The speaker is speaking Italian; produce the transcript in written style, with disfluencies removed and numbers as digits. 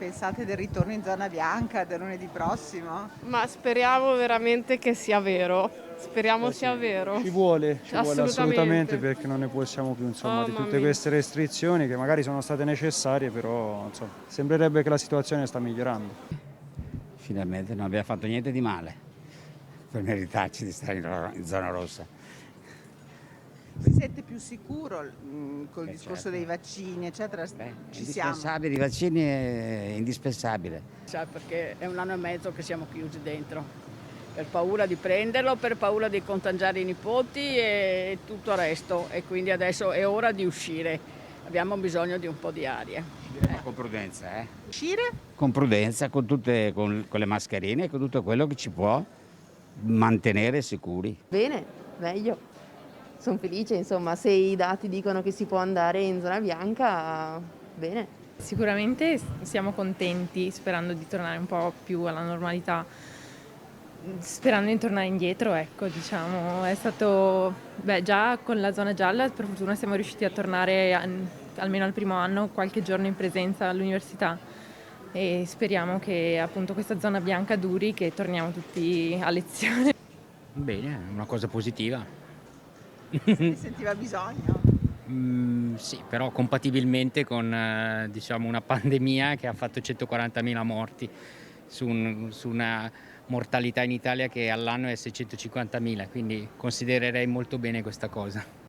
pensate del ritorno in zona bianca del lunedì prossimo? Ma speriamo veramente che sia vero. Speriamo sia vero. Ci vuole Assolutamente. assolutamente, perché non ne possiamo più, insomma, di Mamma tutte mia. queste restrizioni che magari sono state necessarie, però insomma, sembrerebbe che la situazione sta migliorando. Finalmente non abbiamo fatto niente di male per meritarci di stare in zona rossa. Si sente più sicuro col Beh, discorso certo. dei vaccini, eccetera? Beh, è Ci siamo. indispensabile, i vaccini è indispensabile. Sa, perché è un anno e mezzo che siamo chiusi dentro, per paura di prenderlo, per paura di contagiare i nipoti e tutto il resto, e quindi adesso è ora di uscire, abbiamo bisogno di un po' di aria. Ma con prudenza, Uscire? Con prudenza, con le mascherine e con tutto quello che ci può mantenere sicuri. Bene, meglio. Sono felice, insomma, se i dati dicono che si può andare in zona bianca, bene. Sicuramente siamo contenti, sperando di tornare un po' più alla normalità, sperando di tornare indietro, ecco, diciamo. È stato, già con la zona gialla, per fortuna siamo riusciti a tornare almeno al primo anno, qualche giorno in presenza all'università, e speriamo che appunto questa zona bianca duri, che torniamo tutti a lezione. Bene, è una cosa positiva. Ne sentiva bisogno? Sì, però compatibilmente con diciamo una pandemia che ha fatto 140.000 morti su una mortalità in Italia che all'anno è 650.000, quindi considererei molto bene questa cosa.